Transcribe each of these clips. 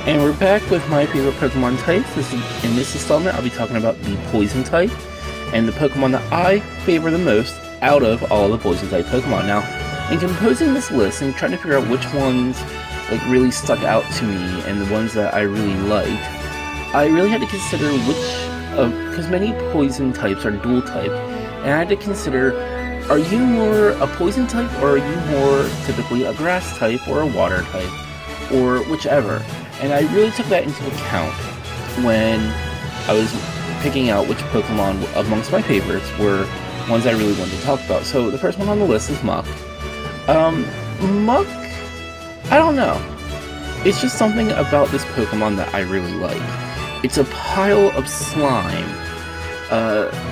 And we're back with my favorite Pokemon types. In this installment, I'll be talking about the Poison type and the Pokemon that I favor the most out of all the Poison type Pokemon. Now, in composing this list and trying to figure out which ones really stuck out to me and the ones that I really liked, I really had to consider because many Poison types are dual type, and I had to consider, are you more a Poison type or are you more typically a Grass type or a Water type or whichever? And I really took that into account when I was picking out which Pokemon amongst my favorites were ones I really wanted to talk about. So the first one on the list is Muk. Muk, I don't know. It's just something about this Pokemon that I really like. It's a pile of slime.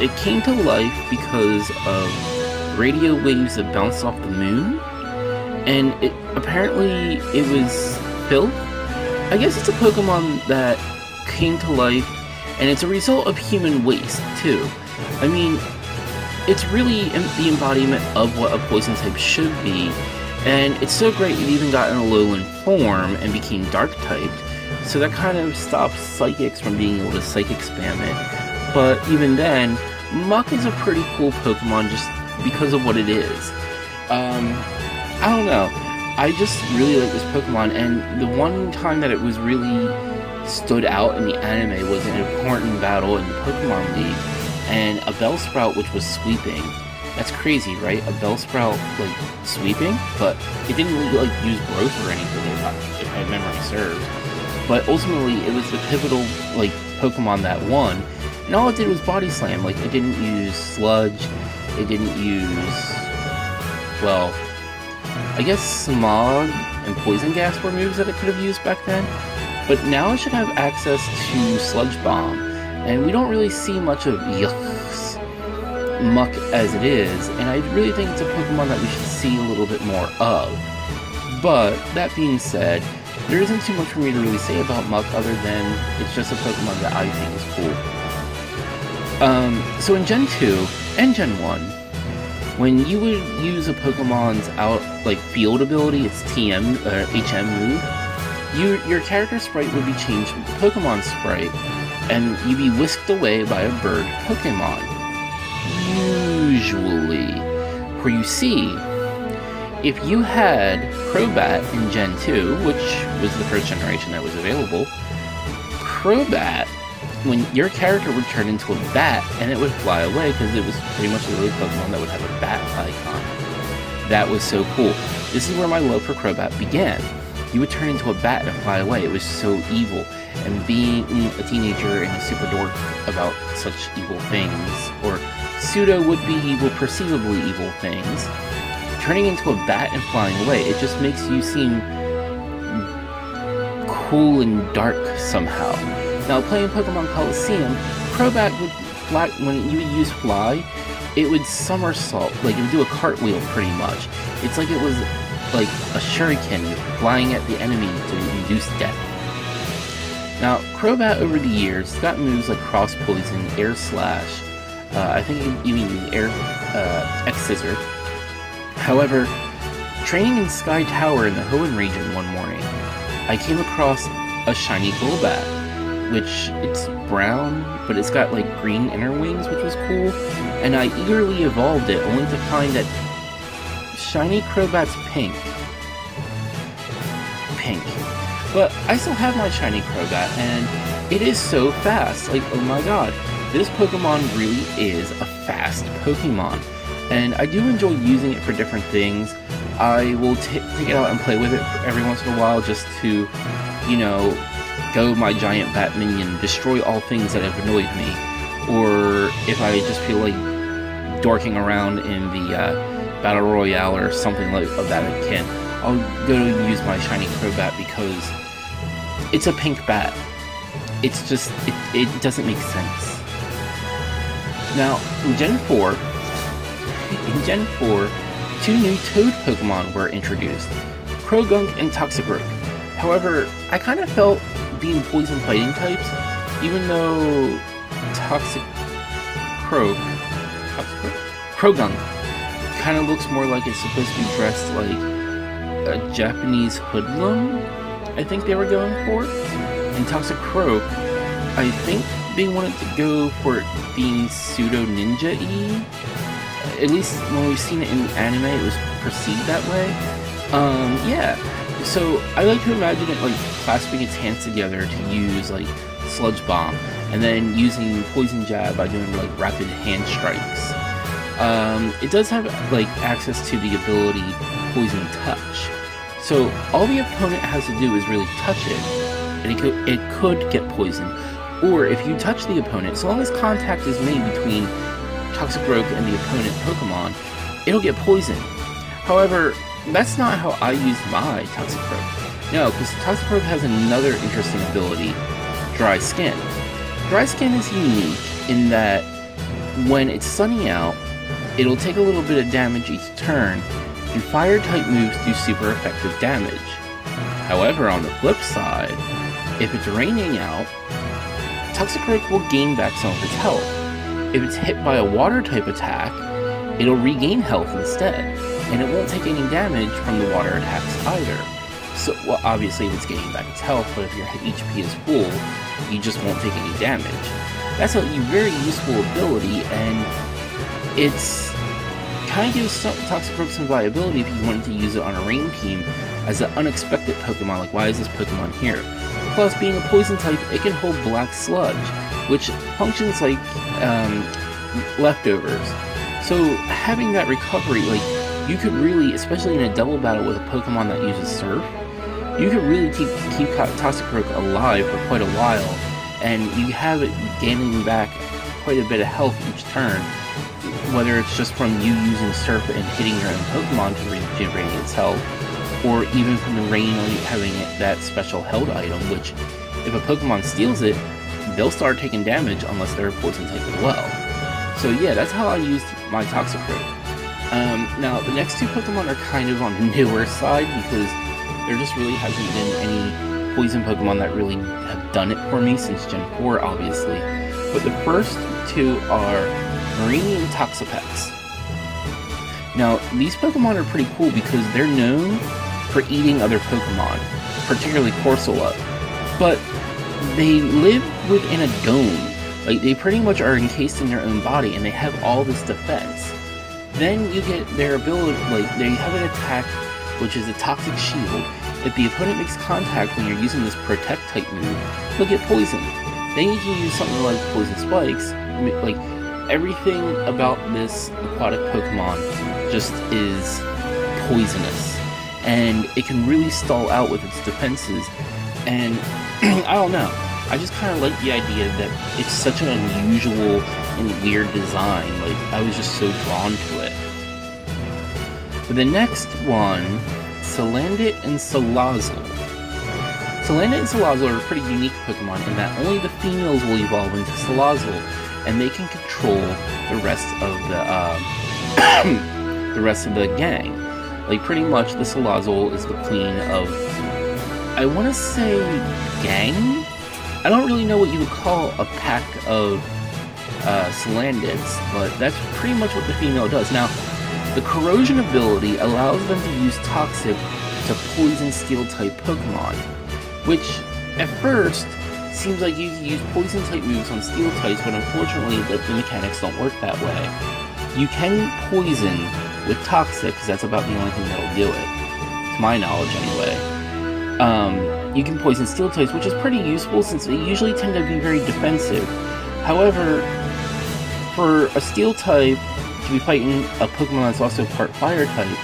It came to life because of radio waves that bounced off the moon, and apparently it was filth. I guess it's a Pokemon that came to life, and it's a result of human waste, too. I mean, it's really the embodiment of what a Poison type should be, and it's so great it even got in a Alolan form and became Dark-typed, so that kind of stops Psychics from being able to Psychic spam it. But even then, Muk is a pretty cool Pokemon just because of what it is. I don't know. I just really like this Pokemon, and the one time that it was really stood out in the anime was an important battle in the Pokemon League, and a Bellsprout which was sweeping. That's crazy, right? A Bellsprout, sweeping? But it didn't really, use growth or anything, if my memory serves. But ultimately, it was the pivotal, Pokemon that won, and all it did was Body Slam. It didn't use Sludge, it didn't use, well, I guess Smog and Poison Gas were moves that it could have used back then, but now it should have access to Sludge Bomb, and we don't really see much of Muk as it is, and I really think it's a Pokemon that we should see a little bit more of. But, that being said, there isn't too much for me to really say about Muk other than it's just a Pokemon that I think is cool. So in Gen 2 and Gen 1, when you would use a Pokemon's field ability, its TM or HM move, your character sprite would be changed to Pokemon sprite, and you'd be whisked away by a bird Pokemon. Usually. For you see, if you had Crobat in Gen 2, which was the first generation that was available, Crobat, when your character would turn into a bat and it would fly away because it was pretty much the only Pokemon that would have a bat icon. That was so cool. This is where my love for Crobat began. You would turn into a bat and fly away. It was so evil. And being a teenager and a super dork about such evil things, or pseudo would-be evil, perceivably evil things, turning into a bat and flying away, it just makes you seem cool and dark somehow. Now, playing Pokemon Colosseum, Crobat would fly, when you would use Fly, it would somersault, it would do a cartwheel pretty much. It's like it was like a shuriken flying at the enemy to induce death. Now, Crobat over the years got moves like Cross Poison, Air Slash, I think it even used Air X-Scissor. However, training in Sky Tower in the Hoenn region one morning, I came across a shiny Golbat, which it's brown, but it's got green inner wings, which was cool, and I eagerly evolved it, only to find that shiny Crobat's pink. But I still have my shiny Crobat, and it is so fast. Oh my god, this Pokemon really is a fast Pokemon, and I do enjoy using it for different things. I will take it out and play with it every once in a while just to, go my giant bat minion, destroy all things that have annoyed me, or if I just feel like dorking around in the Battle Royale or something of that akin, I'll go use my shiny Crobat because it's a pink bat. It's just, it doesn't make sense. Now, in Gen 4, two new Toad Pokemon were introduced, Croagunk and Toxicroak. However, I kind of felt being poison fighting types, even though Croagunk kind of looks more like it's supposed to be dressed like a Japanese hoodlum, I think they were going for. And Toxicroak, I think they wanted to go for it being pseudo ninja-y. At least when we've seen it in the anime, it was perceived that way. Yeah. So I like to imagine it like clasping its hands together to use like Sludge Bomb, and then using Poison Jab by doing like rapid hand strikes. It does have like access to the ability Poison Touch. So all the opponent has to do is really touch it, and it could get poisoned. Or if you touch the opponent, so long as contact is made between Toxicroak and the opponent Pokemon, it'll get poisoned. However, that's not how I use my Toxicroak. No, because Toxicroak has another interesting ability, Dry Skin. Dry Skin is unique in that when it's sunny out, it'll take a little bit of damage each turn, and fire-type moves do super effective damage. However, on the flip side, if it's raining out, Toxicroak will gain back some of its health. If it's hit by a water-type attack, it'll regain health instead, and it won't take any damage from the water attacks either. So, well, obviously if it's getting back its health, but if your HP is full, you just won't take any damage. That's a very useful ability, and it's kind of gives Toxicroak some viability if you wanted to use it on a rain team as an unexpected Pokemon, like why is this Pokemon here? Plus, being a poison type, it can hold Black Sludge, which functions like leftovers. So having that recovery, like, you could really, especially in a double battle with a Pokemon that uses Surf, you could really keep Toxicroak alive for quite a while, and you have it gaining back quite a bit of health each turn, whether it's just from you using Surf and hitting your own Pokemon to regenerate its health, or even from the rain having that special held item, which, if a Pokemon steals it, they'll start taking damage unless they're a poison type as well. So yeah, that's how I used my Toxicroak. Now, the next two Pokemon are kind of on the newer side, because there just really hasn't been any poison Pokemon that really have done it for me since Gen 4, obviously. But the first two are Mareanie and Toxapex. Now, these Pokemon are pretty cool because they're known for eating other Pokemon, particularly Corsola, but they live within a dome. Like, they pretty much are encased in their own body, and they have all this defense. Then you get their ability, like, they have an attack, which is a Toxic Shield. If the opponent makes contact when you're using this Protect type move, they'll get poisoned. Then you can use something like Poison Spikes. Like, everything about this aquatic Pokemon just is poisonous, and it can really stall out with its defenses. And I don't know, I just kind of like the idea that it's such an unusual and weird design. Like, I was just so drawn to it. But the next one, Salandit and Salazzle. Salandit and Salazzle are a pretty unique Pokemon in that only the females will evolve into Salazzle, and they can control the rest of the gang. Like, pretty much the Salazzle is the queen of, I want to say, gang? I don't really know what you would call a pack of Salandits, but that's pretty much what the female does. Now, the Corrosion ability allows them to use Toxic to poison Steel-type Pokemon, which, at first, seems like you can use Poison-type moves on Steel-types, but unfortunately, the mechanics don't work that way. You can poison with Toxic, because that's about the only thing that'll do it, to my knowledge anyway. You can poison Steel-types, which is pretty useful since they usually tend to be very defensive. However, for a Steel-type to be fighting a Pokemon that's also part Fire-type,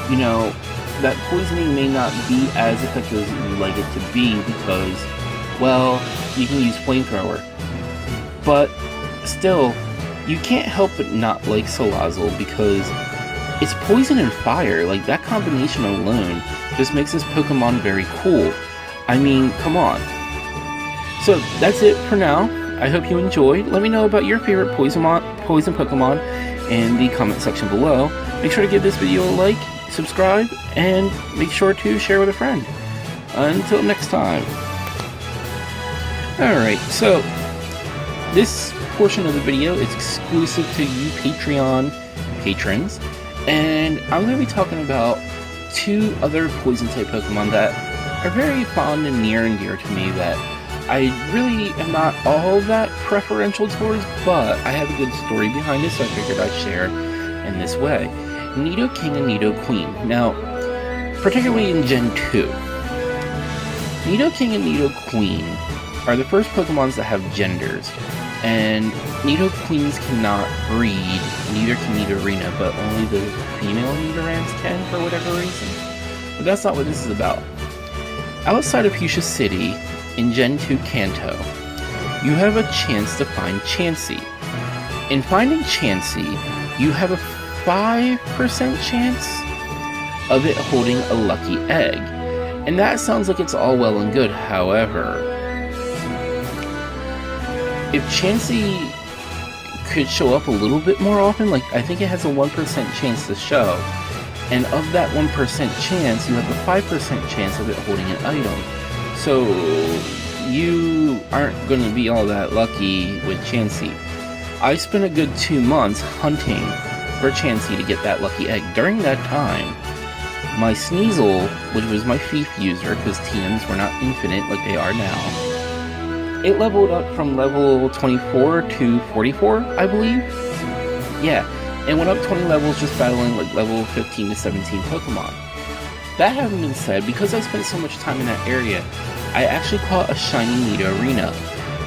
you know, that poisoning may not be as effective as you would like it to be because, well, you can use Flamethrower. But still, you can't help but not like Salazzle because it's poison and fire. Like, that combination alone just makes this Pokemon very cool. I mean, come on. So, that's it for now. I hope you enjoyed. Let me know about your favorite poison Pokemon in the comment section below. Make sure to give this video a like, subscribe, and make sure to share with a friend. Until next time. Alright, so this portion of the video is exclusive to you Patreon patrons, and I'm going to be talking about two other poison type Pokemon that are very fond and near and dear to me that I really am not all that preferential towards, but I have a good story behind it, so I figured I'd share in this way. Nidoking and Nidoqueen. Now, particularly in Gen 2, Nidoking and Nidoqueen are the first Pokemons that have genders, and Nidoqueens cannot breed, neither can Nidorina, but only the female Nidorans can for whatever reason. But that's not what this is about. Outside of Fuchsia City, in Gen 2 Kanto, you have a chance to find Chansey. In finding Chansey, you have a 5% chance of it holding a lucky egg. And that sounds like it's all well and good, however, if Chansey could show up a little bit more often, like I think it has a 1% chance to show, and of that 1% chance, you have a 5% chance of it holding an item. So you aren't going to be all that lucky with Chansey. I spent a good 2 months hunting for Chansey to get that lucky egg. During that time, my Sneasel, which was my Fief user, because TMs were not infinite like they are now, it leveled up from level 24 to 44, I believe. Yeah, it went up 20 levels just battling like level 15 to 17 Pokemon. That having been said, because I spent so much time in that area, I actually caught a shiny Nidorina.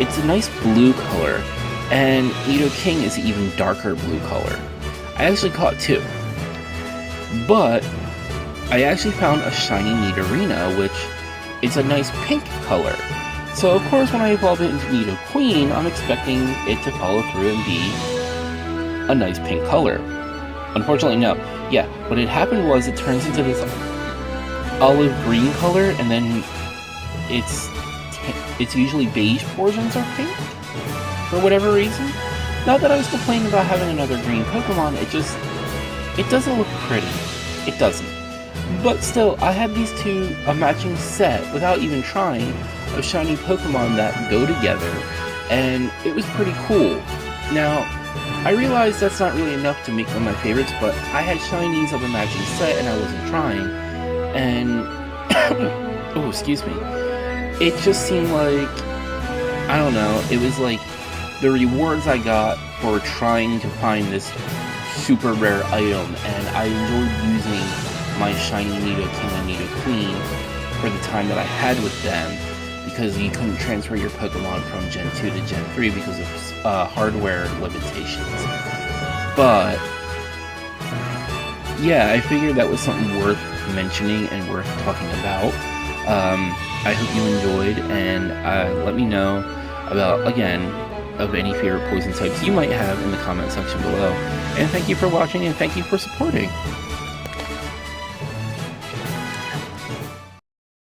It's a nice blue color, and Nidoking is even darker blue color. I actually caught 2. But I actually found a shiny Nidorina, which is a nice pink color. So of course when I evolve it into Nidoqueen, I'm expecting it to follow through and be a nice pink color. Unfortunately, no. Yeah, what had happened was it turns into this olive green color, and then it's usually beige portions are pink for whatever reason. Not that I was complaining about having another green Pokemon, it doesn't look pretty. It doesn't. But still, I had these two, a matching set, without even trying, of shiny Pokemon that go together, and it was pretty cool. Now, I realized that's not really enough to make them my favorites, but I had shinies of a matching set and I wasn't trying, and oh, excuse me. It just seemed like, I don't know, it was like the rewards I got for trying to find this super rare item, and I enjoyed using my shiny Nidoking and Nidoqueen for the time that I had with them, because you couldn't transfer your Pokemon from Gen 2 to Gen 3 because of hardware limitations. But yeah, I figured that was something worth mentioning and worth talking about. I hope you enjoyed, and let me know about, again, of any favorite poison types you might have in the comment section below. And thank you for watching, and thank you for supporting.